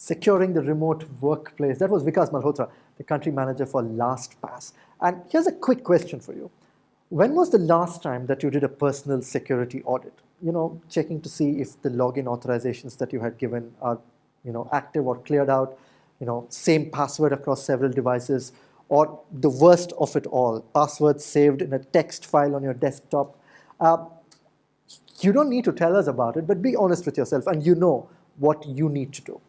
securing the remote workplace. That was Vikas Malhotra, the country manager for LastPass. And here's a quick question for you. When was the last time that you did a personal security audit? Checking to see if the login authorizations that you had given are, active or cleared out, same password across several devices, or the worst of it all, passwords saved in a text file on your desktop. You don't need to tell us about it, but be honest with yourself, and you know what you need to do.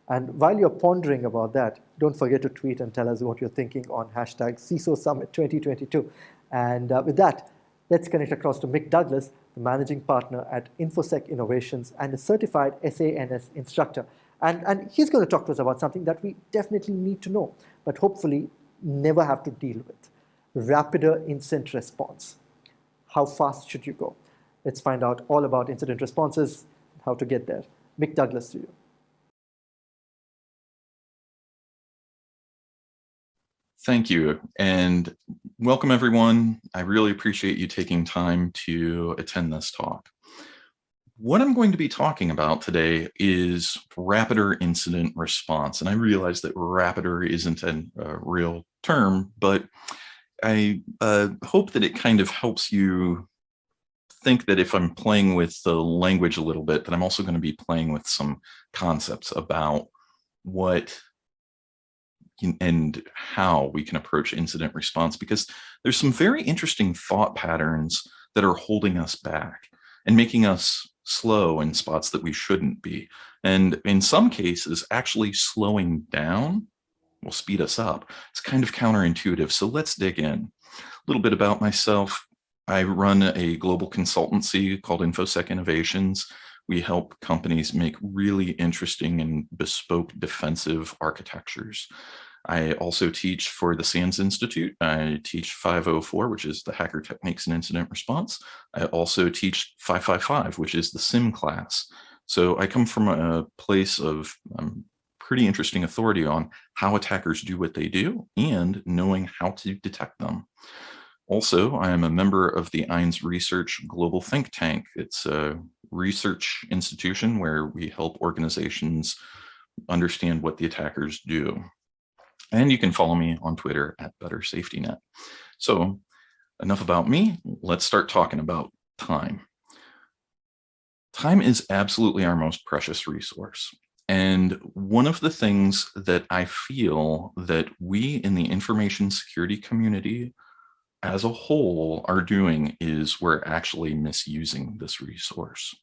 And while you're pondering about that, don't forget to tweet and tell us what you're thinking on hashtag CISO Summit 2022. And with that, let's connect across to Mick Douglas, the managing partner at InfoSec Innovations and a certified SANS instructor. And he's going to talk to us about something that we definitely need to know, but hopefully never have to deal with. Rapider incident response. How fast should you go? Let's find out all about incident responses, how to get there. Mick Douglas to you. Thank you, and welcome everyone. I really appreciate you taking time to attend this talk. What I'm going to be talking about today is Rapider incident response, and I realize that Rapider isn't a real term, but I hope that it kind of helps you think that if I'm playing with the language a little bit, that I'm also going to be playing with some concepts about what and how we can approach incident response, because there's some very interesting thought patterns that are holding us back and making us slow in spots that we shouldn't be. And in some cases, actually slowing down will speed us up. It's kind of counterintuitive. So let's dig in. A little bit about myself. I run a global consultancy called InfoSec Innovations. We help companies make really interesting and bespoke defensive architectures. I also teach for the SANS Institute. I teach 504, which is the Hacker Techniques and Incident Response. I also teach 555, which is the SIM class. So I come from a place of pretty interesting authority on how attackers do what they do and knowing how to detect them. Also, I am a member of the INS Research Global Think Tank. It's a research institution where we help organizations understand what the attackers do. And you can follow me on Twitter at BetterSafetyNet. So enough about me. Let's start talking about time. Time is absolutely our most precious resource. And one of the things that I feel that we in the information security community as a whole are doing is we're actually misusing this resource.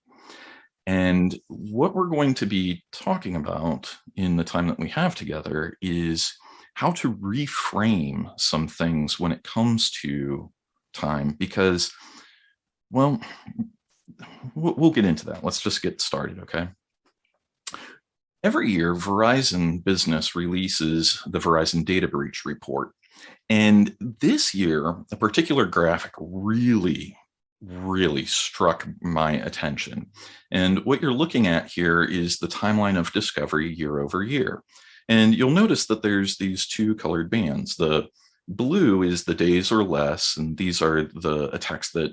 And what we're going to be talking about in the time that we have together is how to reframe some things when it comes to time, because, well, we'll get into that. Let's just get started, okay? Every year, Verizon Business releases the Verizon Data Breach Report. And this year, a particular graphic really struck my attention. And what you're looking at here is the timeline of discovery year over year. And you'll notice that there's these two colored bands. The blue is the days or less, and these are the attacks that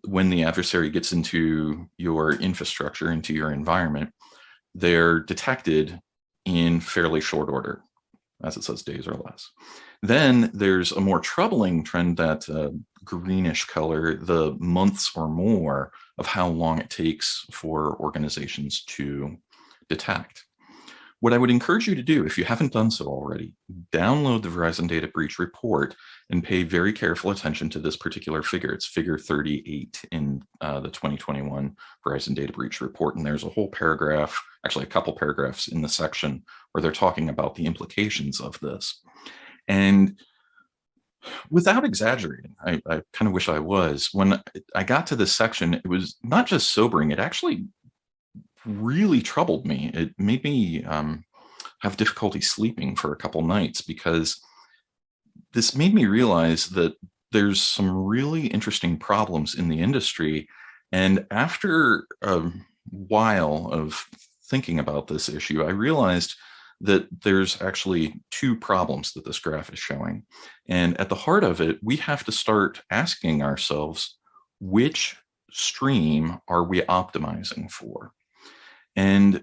when the adversary gets into your infrastructure, into your environment, they're detected in fairly short order, as it says, days or less. Then there's a more troubling trend, that greenish color, the months or more of how long it takes for organizations to detect. What I would encourage you to do, if you haven't done so already, download the Verizon Data Breach Report and pay very careful attention to this particular figure. It's figure 38 in the 2021 Verizon Data Breach Report. And there's a whole paragraph, actually a couple paragraphs in the section where they're talking about the implications of this. And without exaggerating, I kind of wish I was, when I got to this section, it was not just sobering, it actually really troubled me. It made me have difficulty sleeping for a couple nights, because this made me realize that there's some really interesting problems in the industry. And after a while of thinking about this issue, I realized that there's actually two problems that this graph is showing. And at the heart of it, we have to start asking ourselves, which stream are we optimizing for? And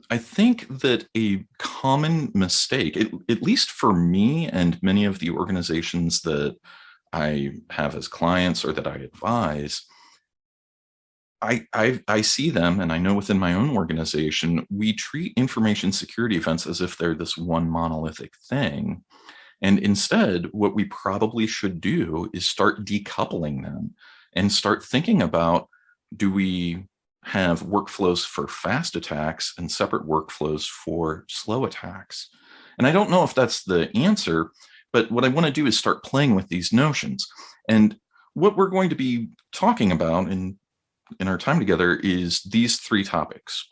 I think that a common mistake, at least for me and many of the organizations that I have as clients or that I advise, I see them, and I know within my own organization, we treat information security events as if they're this one monolithic thing. And instead, what we probably should do is start decoupling them and start thinking about, do we have workflows for fast attacks and separate workflows for slow attacks? And I don't know if that's the answer, but what I want to do is start playing with these notions. And what we're going to be talking about in our time together is these three topics.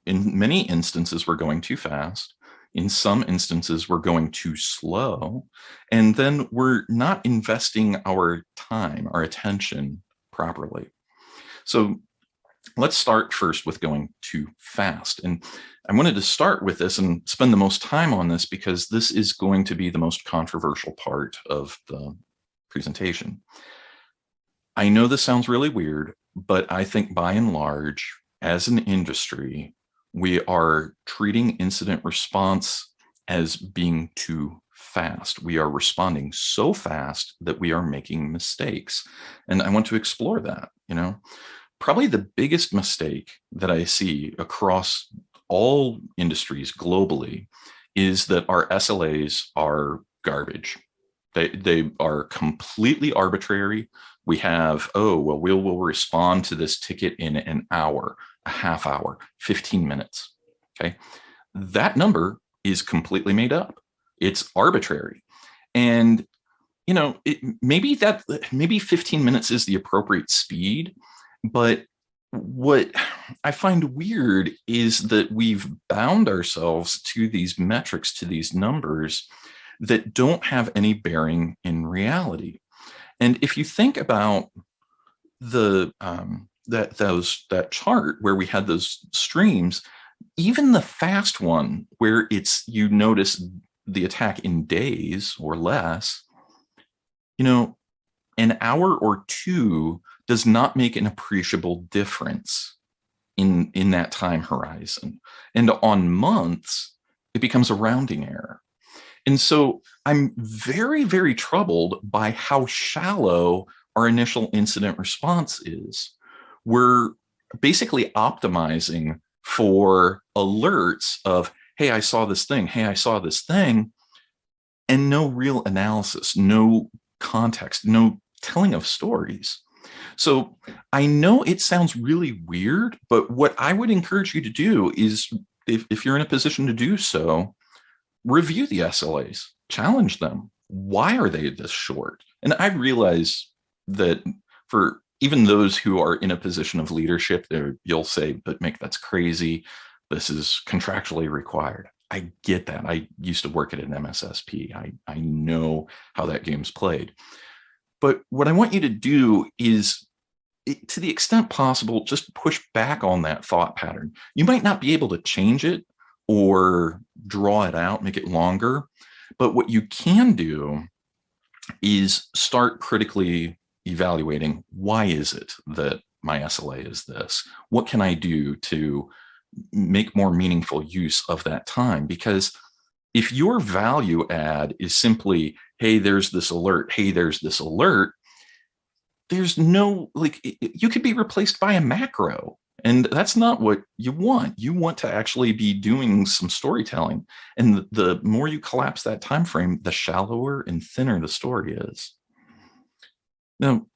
In many instances, we're going too fast. In some instances, we're going too slow. And then we're not investing our time, our attention properly. So let's start first with going too fast. And I wanted to start with this and spend the most time on this because this is going to be the most controversial part of the presentation. I know this sounds really weird, but I think by and large, as an industry, we are treating incident response as being too fast. We are responding so fast that we are making mistakes. And I want to explore that, Probably the biggest mistake that I see across all industries globally is that our SLAs are garbage. They are completely arbitrary. We have, we'll respond to this ticket in an hour, a half hour, 15 minutes. Okay. That number is completely made up. It's arbitrary. And, maybe 15 minutes is the appropriate speed. But what I find weird is that we've bound ourselves to these metrics, to these numbers that don't have any bearing in reality. And if you think about that chart where we had those streams, even the fast one where you notice the attack in days or less, an hour or two does not make an appreciable difference in that time horizon. And on months, it becomes a rounding error. And so I'm very, very troubled by how shallow our initial incident response is. We're basically optimizing for alerts of, hey, I saw this thing, hey, I saw this thing, and no real analysis, no context, no telling of stories. So I know it sounds really weird, but what I would encourage you to do is, if you're in a position to do so, review the SLAs, challenge them. Why are they this short? And I realize that for even those who are in a position of leadership, you'll say, but Mick, that's crazy. This is contractually required. I get that. I used to work at an MSSP. I know how that game's played. But what I want you to do is, to the extent possible, just push back on that thought pattern. You might not be able to change it or draw it out, make it longer. But what you can do is start critically evaluating, why is it that my SLA is this? What can I do to make more meaningful use of that time? Because if your value add is simply, hey, there's this alert, hey, there's this alert, there's no, you could be replaced by a macro. And that's not what you want. You want to actually be doing some storytelling. And the more you collapse that time frame, the shallower and thinner the story is. Now,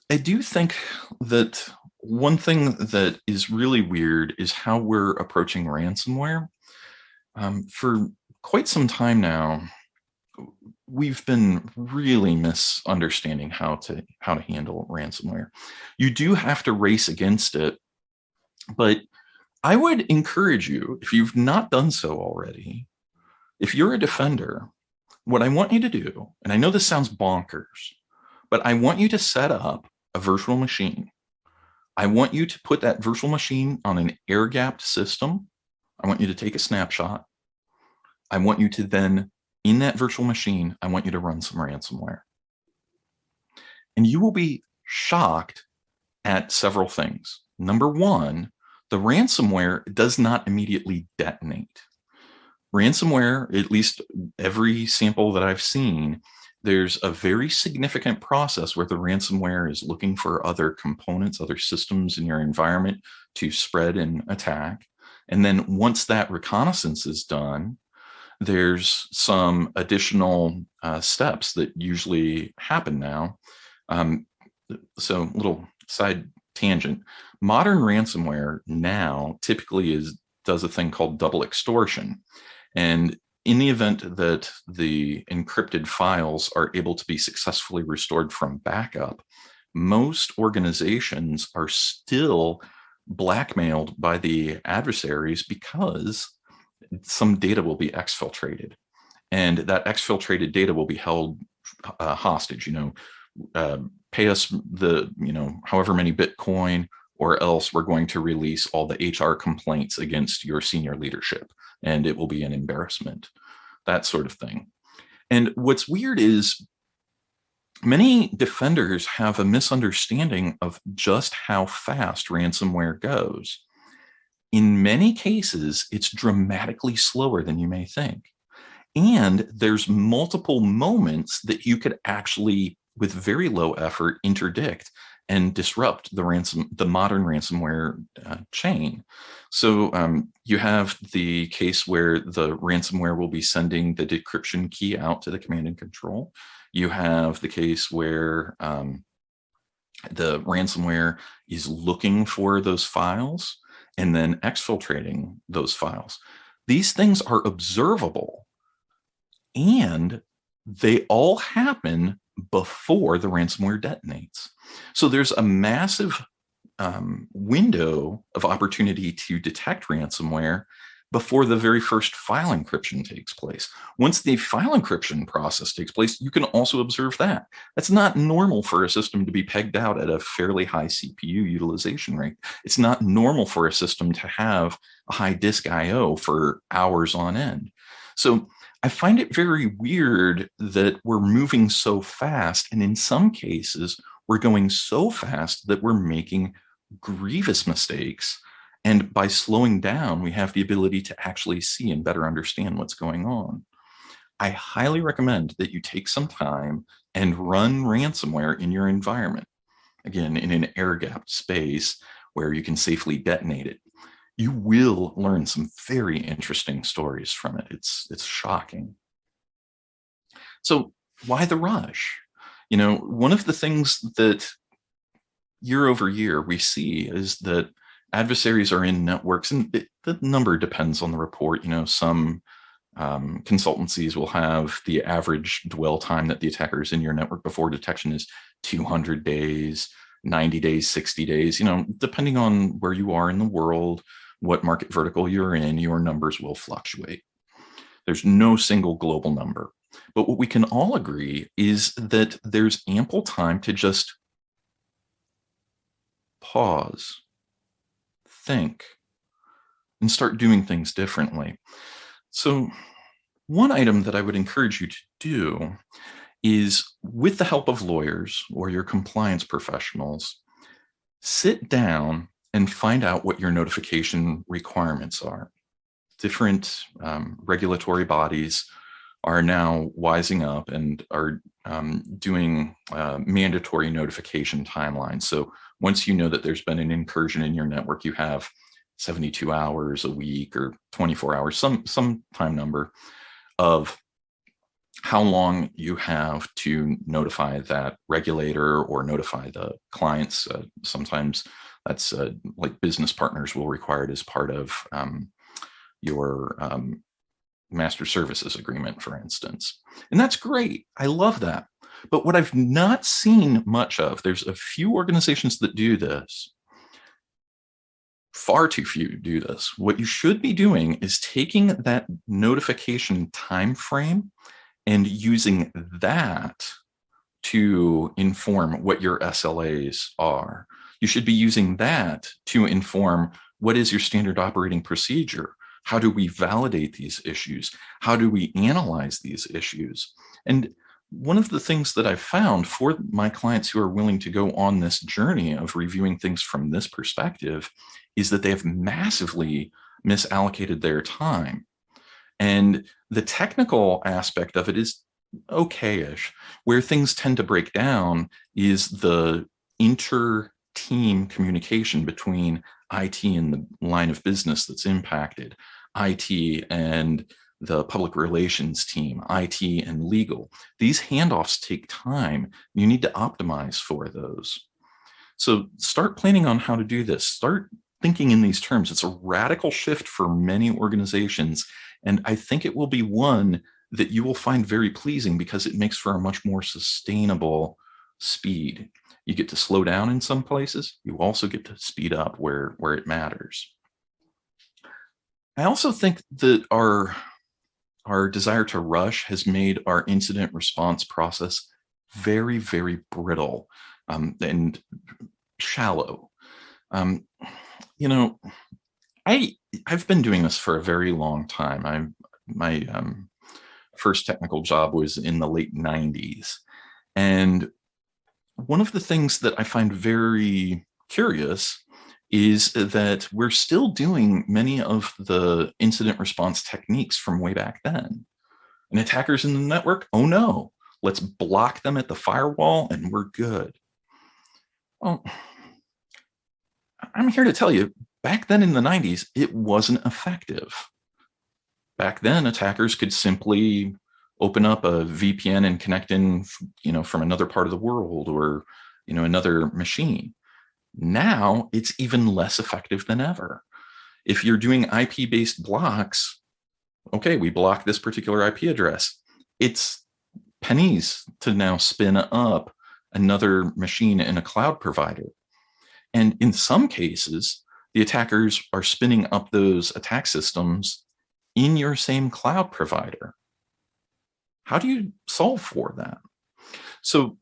I do think that one thing that is really weird is how we're approaching ransomware. For quite some time now, we've been really misunderstanding how to handle ransomware. You do have to race against it, but I would encourage you, if you've not done so already, if you're a defender, what I want you to do, and I know this sounds bonkers, but I want you to set up a virtual machine. I want you to put that virtual machine on an air-gapped system. I want you to take a snapshot. I want you to then, in that virtual machine, I want you to run some ransomware. And you will be shocked at several things. Number one, the ransomware does not immediately detonate. Ransomware, at least every sample that I've seen, there's a very significant process where the ransomware is looking for other components, other systems in your environment to spread and attack. And then once that reconnaissance is done, there's some additional steps that usually happen now. So little side tangent, modern ransomware now typically does a thing called double extortion. And in the event that the encrypted files are able to be successfully restored from backup, most organizations are still blackmailed by the adversaries because some data will be exfiltrated. And that exfiltrated data will be held hostage, pay us however many Bitcoin, or else we're going to release all the HR complaints against your senior leadership, and it will be an embarrassment, that sort of thing. And what's weird is many defenders have a misunderstanding of just how fast ransomware goes. In many cases, it's dramatically slower than you may think. And there's multiple moments that you could actually, with very low effort, interdict and disrupt the modern ransomware chain. So you have the case where the ransomware will be sending the decryption key out to the command and control. You have the case where the ransomware is looking for those files and then exfiltrating those files. These things are observable, and they all happen before the ransomware detonates. So there's a massive window of opportunity to detect ransomware before the very first file encryption takes place. Once the file encryption process takes place, you can also observe that. That's not normal for a system to be pegged out at a fairly high CPU utilization rate. It's not normal for a system to have a high disk I/O for hours on end. So I find it very weird that we're moving so fast, and in some cases, we're going so fast that we're making grievous mistakes. And by slowing down, we have the ability to actually see and better understand what's going on. I highly recommend that you take some time and run ransomware in your environment. Again, in an air-gapped space where you can safely detonate it. You will learn some very interesting stories from it. It's shocking. So why the rush? One of the things that year over year we see is that adversaries are in networks, and the number depends on the report. Some consultancies will have the average dwell time that the attacker is in your network before detection is 200 days, 90 days, 60 days, depending on where you are in the world, what market vertical you're in, your numbers will fluctuate. There's no single global number. But what we can all agree is that there's ample time to just pause, think, and start doing things differently. So one item that I would encourage you to do is, with the help of lawyers or your compliance professionals, sit down and find out what your notification requirements are. Different regulatory bodies are now wising up and are doing mandatory notification timelines. So once you know that there's been an incursion in your network, you have 72 hours a week or 24 hours, some time number of how long you have to notify that regulator or notify the clients. Sometimes that's like business partners will require it as part of your master services agreement, for instance. And that's great. I love that. But what I've not seen much of, there's a few organizations that do this. Far too few do this. What you should be doing is taking that notification time frame and using that to inform what your SLAs are. You should be using that to inform what is your standard operating procedure. How do we validate these issues? How do we analyze these issues? And one of the things that I've found for my clients who are willing to go on this journey of reviewing things from this perspective is that they have massively misallocated their time. And the technical aspect of it is okay-ish. Where things tend to break down is the inter-team communication between IT and the line of business that's impacted, IT and the public relations team, IT and legal. These handoffs take time. You need to optimize for those. So start planning on how to do this. Start thinking in these terms. It's a radical shift for many organizations, and I think it will be one that you will find very pleasing because it makes for a much more sustainable speed. You get to slow down in some places. You also get to speed up where it matters. I also think that our desire to rush has made our incident response process very, very brittle and shallow. I've been doing this for a very long time. My first technical job was in the late 90s. And one of the things that I find very curious is that we're still doing many of the incident response techniques from way back then. And attackers in the network, oh no, let's block them at the firewall and we're good. Well, I'm here to tell you, back then in the 90s, it wasn't effective. Back then, attackers could simply open up a VPN and connect in, from another part of the world or, another machine. Now, it's even less effective than ever. If you're doing IP-based blocks, okay, we block this particular IP address. It's pennies to now spin up another machine in a cloud provider. And in some cases, the attackers are spinning up those attack systems in your same cloud provider. How do you solve for that? So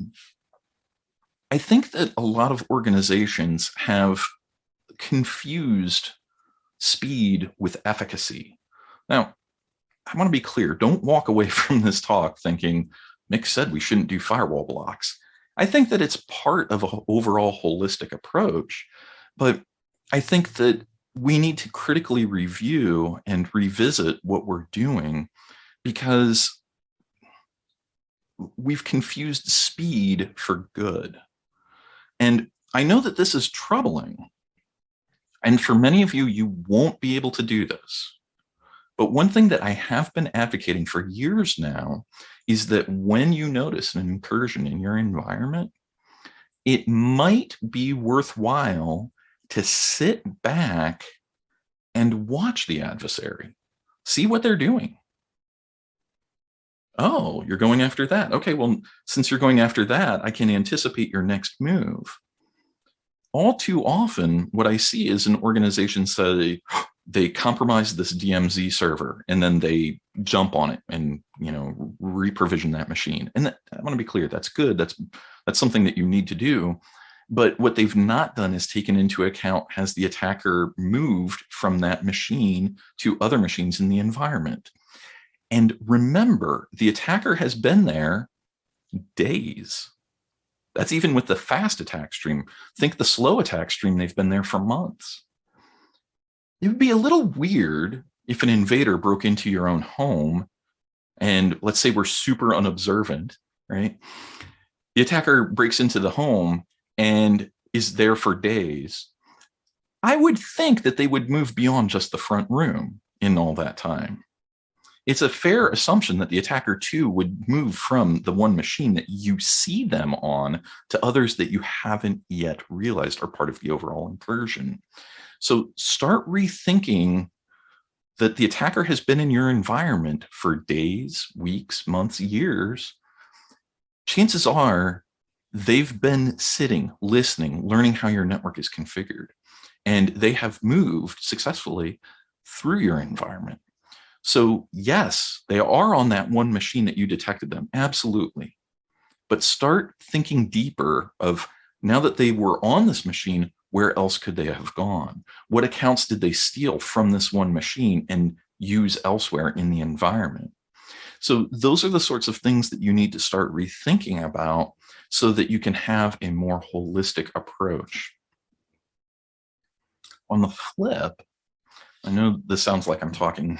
I think that a lot of organizations have confused speed with efficacy. Now, I want to be clear. Don't walk away from this talk thinking, Mick said we shouldn't do firewall blocks. I think that it's part of an overall holistic approach, but I think that we need to critically review and revisit what we're doing because we've confused speed for good. And I know that this is troubling. And for many of you, you won't be able to do this. But one thing that I have been advocating for years now is that when you notice an incursion in your environment, it might be worthwhile to sit back and watch the adversary, see what they're doing. Oh, you're going after that. Okay, well, since you're going after that, I can anticipate your next move. All too often, what I see is an organization say they compromise this DMZ server and then they jump on it and reprovision that machine. And I want to be clear, that's good. That's something that you need to do. But what they've not done is taken into account, has the attacker moved from that machine to other machines in the environment? And remember, the attacker has been there days. That's even with the fast attack stream. Think the slow attack stream, they've been there for months. It would be a little weird if an invader broke into your own home and let's say we're super unobservant, right? The attacker breaks into the home and is there for days. I would think that they would move beyond just the front room in all that time. It's a fair assumption that the attacker too would move from the one machine that you see them on to others that you haven't yet realized are part of the overall incursion. So start rethinking that the attacker has been in your environment for days, weeks, months, years. Chances are they've been sitting, listening, learning how your network is configured, and they have moved successfully through your environment. So yes, they are on that one machine that you detected them, absolutely. But start thinking deeper of now that they were on this machine, where else could they have gone? What accounts did they steal from this one machine and use elsewhere in the environment? So those are the sorts of things that you need to start rethinking about so that you can have a more holistic approach. On the flip, I know this sounds like I'm talking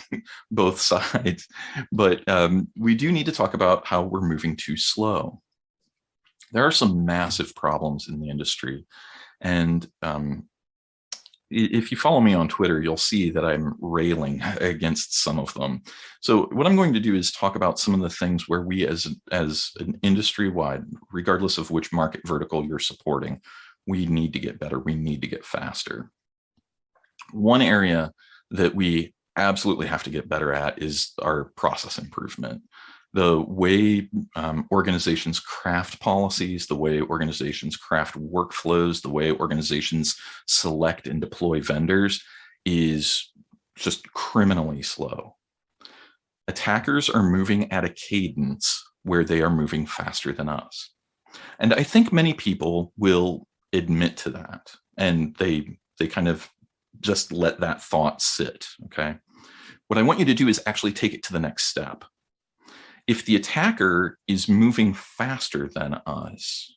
both sides, but we do need to talk about how we're moving too slow. There are some massive problems in the industry. And if you follow me on Twitter, you'll see that I'm railing against some of them. So what I'm going to do is talk about some of the things where we as an industry-wide, regardless of which market vertical you're supporting, we need to get better. We need to get faster. One area that we absolutely have to get better at is our process improvement. The way organizations craft policies, the way organizations craft workflows, the way organizations select and deploy vendors is just criminally slow. Attackers are moving at a cadence where they are moving faster than us. And I think many people will admit to that, and they kind of just let that thought sit, okay? What I want you to do is actually take it to the next step. If the attacker is moving faster than us,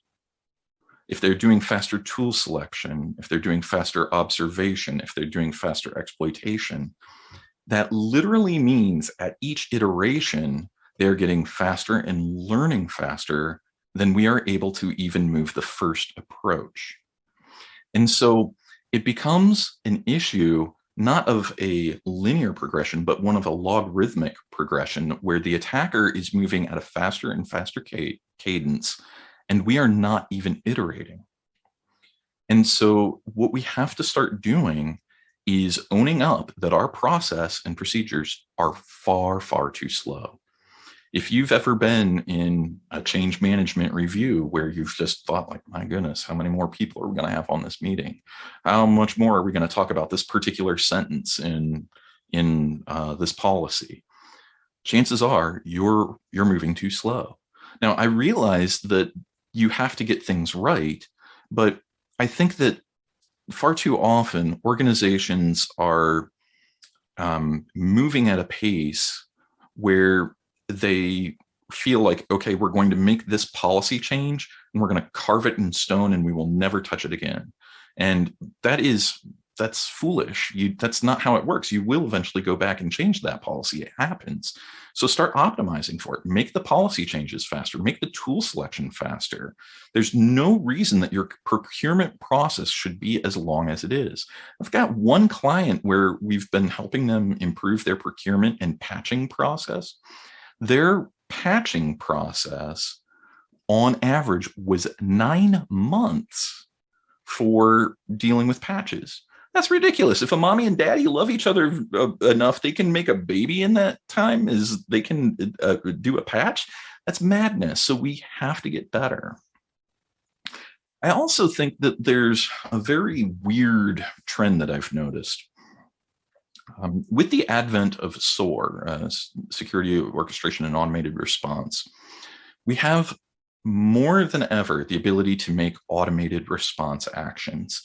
if they're doing faster tool selection, if they're doing faster observation, if they're doing faster exploitation, that literally means at each iteration, they're getting faster and learning faster than we are able to even move the first approach. And so it becomes an issue not of a linear progression, but one of a logarithmic progression where the attacker is moving at a faster and faster cadence, and we are not even iterating. And so what we have to start doing is owning up that our process and procedures are far, far too slow. If you've ever been in a change management review where you've just thought like, my goodness, how many more people are we going to have on this meeting? How much more are we going to talk about this particular sentence in this policy? Chances are you're moving too slow. Now, I realize that you have to get things right, but I think that far too often organizations are moving at a pace where they feel like, okay, we're going to make this policy change and we're going to carve it in stone and we will never touch it again. And that's foolish. That's not how it works. You will eventually go back and change that policy. It happens. So start optimizing for it. Make the policy changes faster. Make the tool selection faster. There's no reason that your procurement process should be as long as it is. I've got one client where we've been helping them improve their procurement and patching process. Their patching process on average was 9 months for dealing with patches. That's ridiculous. If a mommy and daddy love each other enough, they can make a baby in that time, is they can do a patch. That's madness. So we have to get better. I also think that there's a very weird trend that I've noticed. With the advent of SOAR, Security Orchestration and Automated Response, we have more than ever the ability to make automated response actions.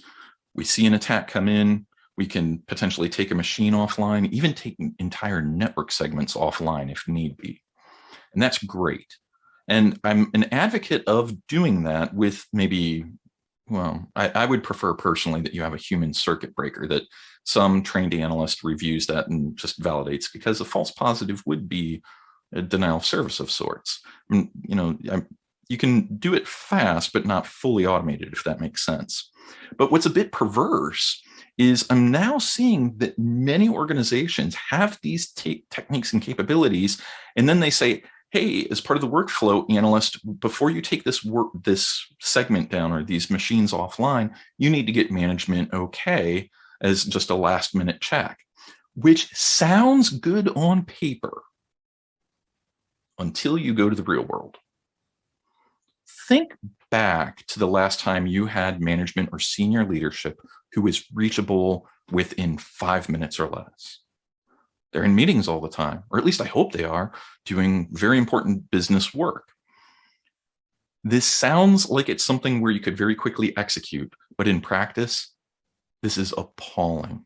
We see an attack come in, we can potentially take a machine offline, even take entire network segments offline if need be. And that's great. And I'm an advocate of doing that with maybe, well, I would prefer personally that you have a human circuit breaker, that some trained analyst reviews that and just validates, because a false positive would be a denial of service of sorts. I mean, you can do it fast, but not fully automated, if that makes sense. But what's a bit perverse is I'm now seeing that many organizations have these techniques and capabilities, and then they say, hey, as part of the workflow, analyst, before you take this segment down or these machines offline, you need to get management okay as just a last minute check, which sounds good on paper until you go to the real world. Think back to the last time you had management or senior leadership who is reachable within 5 minutes or less. They're in meetings all the time, or at least I hope they are, doing very important business work. This sounds like it's something where you could very quickly execute, but in practice, this is appalling.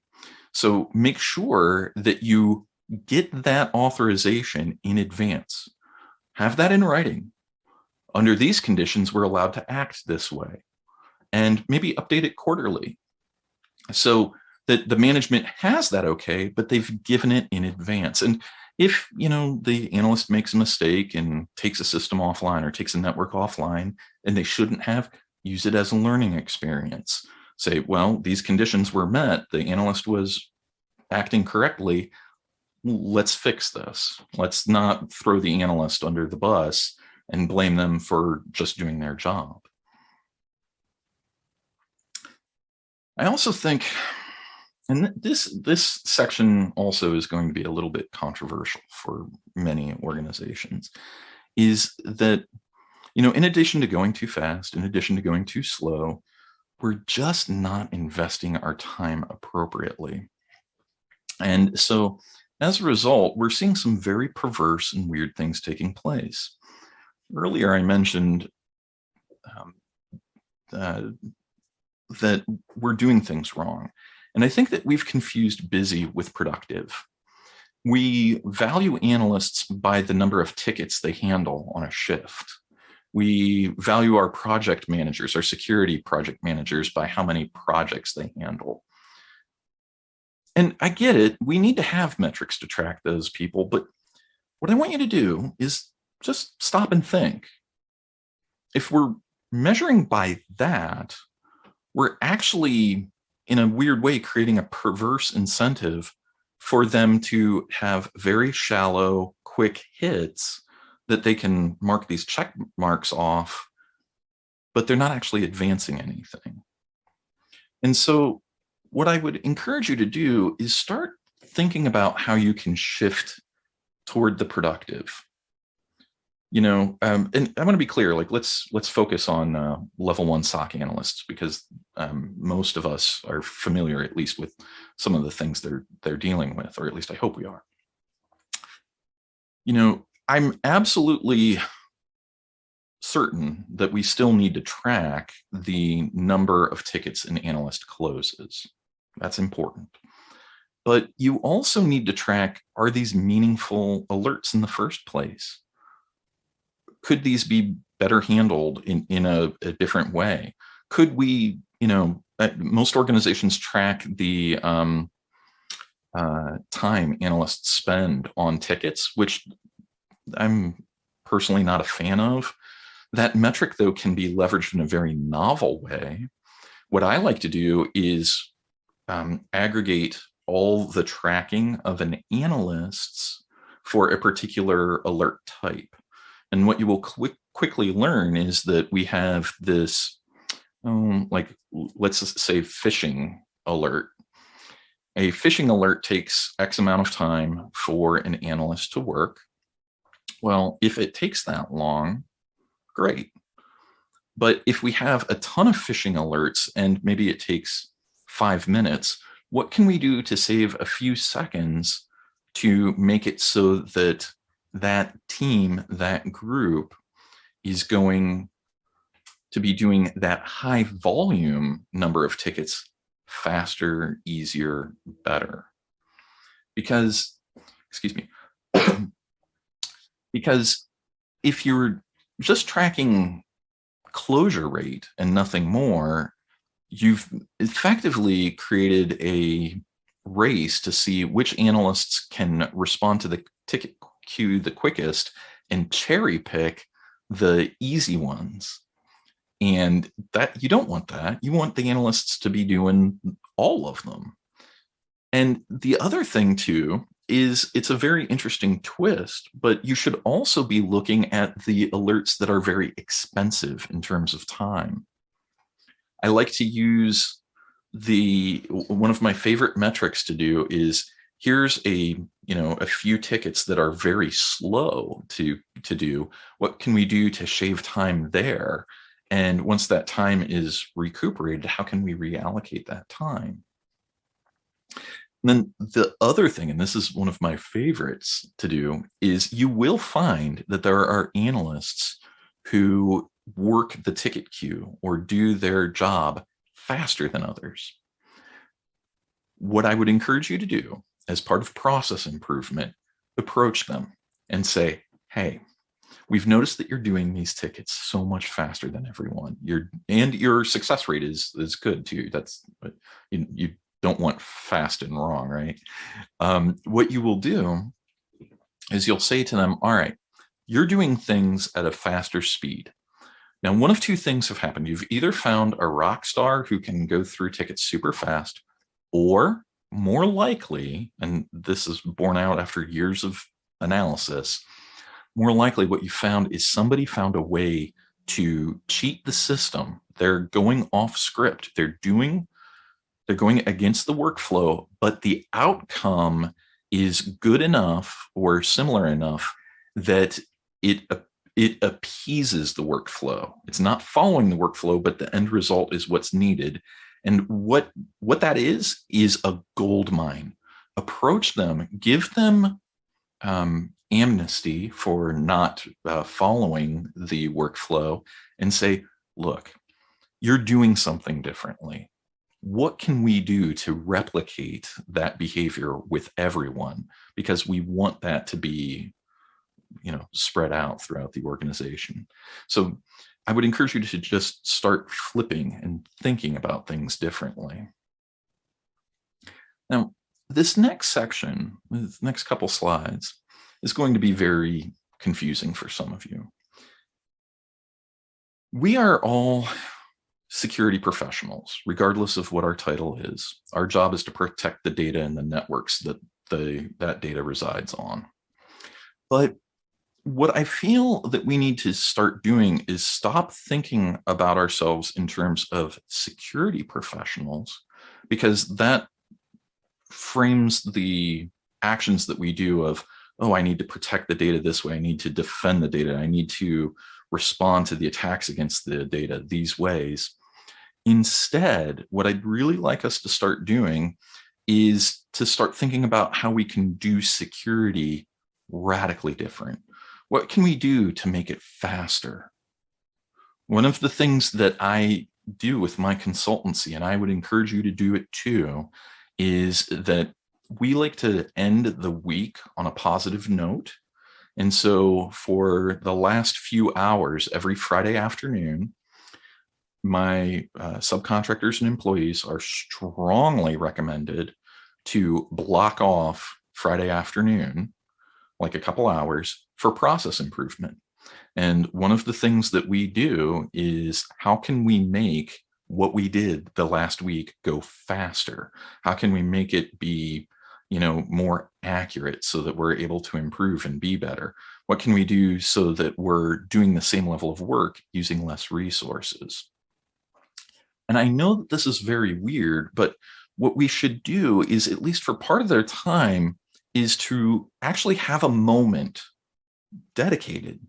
So make sure that you get that authorization in advance. Have that in writing. Under these conditions, we're allowed to act this way, and maybe update it quarterly so that the management has that okay, but they've given it in advance. And if the analyst makes a mistake and takes a system offline or takes a network offline and they shouldn't have, use it as a learning experience. Say, well, these conditions were met, the analyst was acting correctly, let's fix this. Let's not throw the analyst under the bus and blame them for just doing their job. I also think, and this section also is going to be a little bit controversial for many organizations, is that, in addition to going too fast, in addition to going too slow, we're just not investing our time appropriately. And so as a result, we're seeing some very perverse and weird things taking place. Earlier, I mentioned that we're doing things wrong. And I think that we've confused busy with productive. We value analysts by the number of tickets they handle on a shift. We value our project managers, our security project managers, by how many projects they handle. And I get it, we need to have metrics to track those people, but what I want you to do is just stop and think. If we're measuring by that, we're actually, in a weird way, creating a perverse incentive for them to have very shallow, quick hits that they can mark these check marks off, but they're not actually advancing anything. And so what I would encourage you to do is start thinking about how you can shift toward the productive. And I want to be clear, like let's focus on level 1 SOC analysts, because most of us are familiar at least with some of the things they're dealing with, or at least I hope we are. I'm absolutely certain that we still need to track the number of tickets an analyst closes. That's important. But you also need to track, are these meaningful alerts in the first place? Could these be better handled in a different way? Could we, most organizations track the time analysts spend on tickets, which I'm personally not a fan of. That metric, though, can be leveraged in a very novel way. What I like to do is aggregate all the tracking of an analyst's for a particular alert type. And what you will quickly learn is that we have this, let's say, phishing alert. A phishing alert takes X amount of time for an analyst to work. Well, if it takes that long, great. But if we have a ton of phishing alerts and maybe it takes 5 minutes, what can we do to save a few seconds to make it so that that team, that group, is going to be doing that high volume number of tickets faster, easier, better? Because, because if you're just tracking closure rate and nothing more, you've effectively created a race to see which analysts can respond to the ticket queue the quickest and cherry pick the easy ones. And that, you don't want that. You want the analysts to be doing all of them. And the other thing too is, it's a very interesting twist, but you should also be looking at the alerts that are very expensive in terms of time. I like to use one of my favorite metrics to do is, here's a few tickets that are very slow to do. What can we do to shave time there? And once that time is recuperated, how can we reallocate that time? And then the other thing, and this is one of my favorites to do, is you will find that there are analysts who work the ticket queue or do their job faster than others. What I would encourage you to do as part of process improvement, approach them and say, hey, we've noticed that you're doing these tickets so much faster than everyone. Your success rate is good too. That's you don't want fast and wrong, right? What you will do is you'll say to them, all right, you're doing things at a faster speed. Now, one of two things have happened. You've either found a rock star who can go through tickets super fast, or more likely, and this is borne out after years of analysis, more likely what you found is somebody found a way to cheat the system. They're going off script. They're going against the workflow, but the outcome is good enough or similar enough that it appeases the workflow. It's not following the workflow, but the end result is what's needed. And what that is a gold mine. Approach them, give them amnesty for not following the workflow, and say, look, you're doing something differently. What can we do to replicate that behavior with everyone? Because we want that to be, spread out throughout the organization. So I would encourage you to just start flipping and thinking about things differently. Now, this next section, the next couple slides, is going to be very confusing for some of you. We are all security professionals, regardless of what our title is. Our job is to protect the data and the networks that that data resides on. But what I feel that we need to start doing is stop thinking about ourselves in terms of security professionals, because that frames the actions that we do of, oh, I need to protect the data this way. I need to defend the data. I need to respond to the attacks against the data these ways. Instead, what I'd really like us to start doing is to start thinking about how we can do security radically different. What can we do to make it faster? One of the things that I do with my consultancy, and I would encourage you to do it too, is that we like to end the week on a positive note. And so for the last few hours, every Friday afternoon, my subcontractors and employees are strongly recommended to block off Friday afternoon, like a couple hours, for process improvement. And one of the things that we do is, how can we make what we did the last week go faster? How can we make it be, more accurate so that we're able to improve and be better? What can we do so that we're doing the same level of work using less resources? And I know that this is very weird, but what we should do is, at least for part of their time, is to actually have a moment dedicated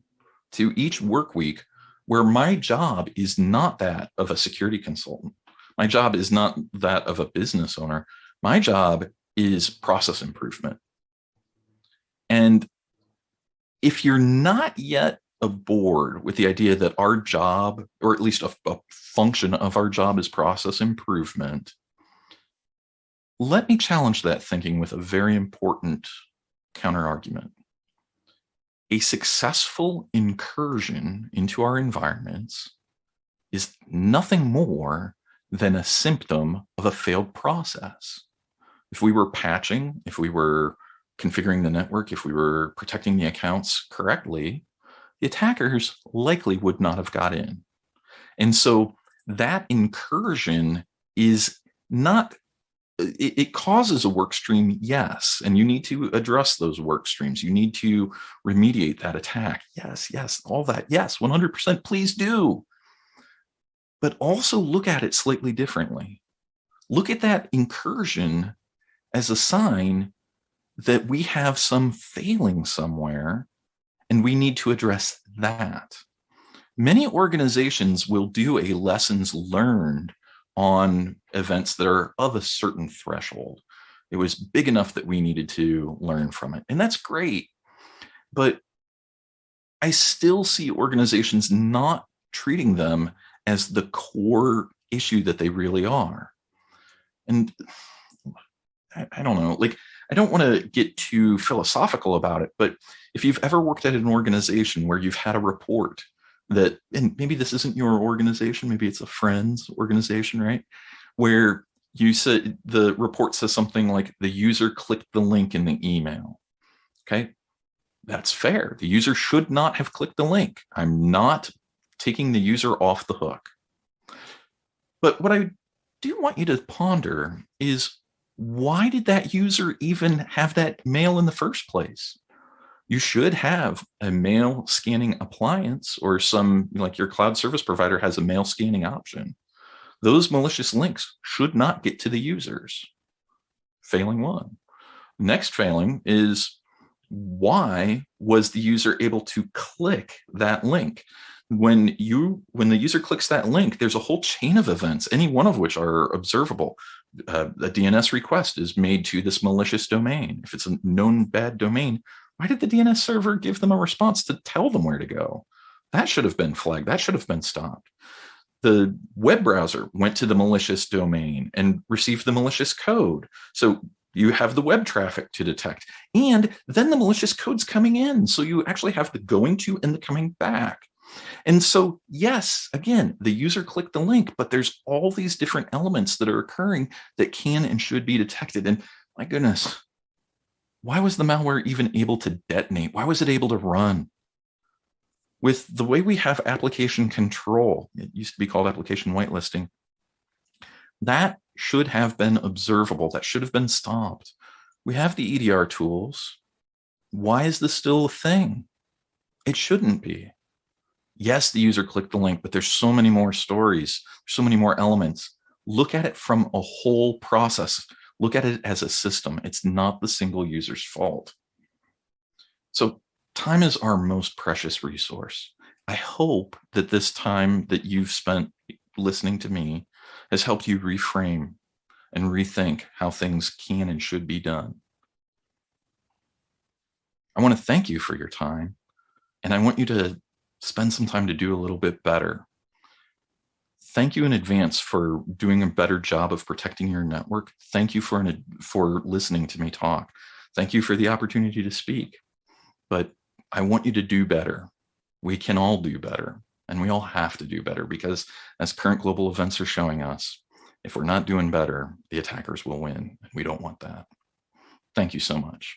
to each work week where my job is not that of a security consultant. My job is not that of a business owner. My job is process improvement. And if you're not yet aboard with the idea that our job, or at least a function of our job, is process improvement, let me challenge that thinking with a very important counter-argument. A successful incursion into our environments is nothing more than a symptom of a failed process. If we were patching, if we were configuring the network, if we were protecting the accounts correctly, the attackers likely would not have got in. And so that incursion is not, it causes a work stream, yes, and you need to address those work streams. You need to remediate that attack. Yes, all that. Yes, 100%, please do. But also look at it slightly differently. Look at that incursion as a sign that we have some failing somewhere, and we need to address that. Many organizations will do a lessons learned on events that are of a certain threshold. It was big enough that we needed to learn from it. And that's great. But I still see organizations not treating them as the core issue that they really are. And I don't know, like, I don't want to get too philosophical about it, but if you've ever worked at an organization where you've had a report that, and maybe this isn't your organization, maybe it's a friend's organization, right? Where you said the report says something like the user clicked the link in the email. Okay, that's fair. The user should not have clicked the link. I'm not taking the user off the hook. But what I do want you to ponder is, why did that user even have that mail in the first place? You should have a mail scanning appliance, or some, like your cloud service provider has a mail scanning option. Those malicious links should not get to the users. Failing one. Next failing is, why was the user able to click that link? When the user clicks that link, there's a whole chain of events, any one of which are observable. A DNS request is made to this malicious domain. If it's a known bad domain, why did the DNS server give them a response to tell them where to go? That should have been flagged. That should have been stopped. The web browser went to the malicious domain and received the malicious code. So you have the web traffic to detect, and then the malicious code's coming in. So you actually have the going to and the coming back. And so, yes, again, the user clicked the link, but there's all these different elements that are occurring that can and should be detected. And my goodness, why was the malware even able to detonate? Why was it able to run? With the way we have application control, it used to be called application whitelisting, that should have been observable. That should have been stopped. We have the EDR tools. Why is this still a thing? It shouldn't be. Yes, the user clicked the link, but there's so many more stories, so many more elements. Look at it from a whole process. Look at it as a system. It's not the single user's fault. So time is our most precious resource. I hope that this time that you've spent listening to me has helped you reframe and rethink how things can and should be done. I want to thank you for your time, and I want you to spend some time to do a little bit better. Thank you in advance for doing a better job of protecting your network. Thank you for listening to me talk. Thank you for the opportunity to speak. But I want you to do better. We can all do better, and we all have to do better, because as current global events are showing us, if we're not doing better, the attackers will win. We don't want that. Thank you so much.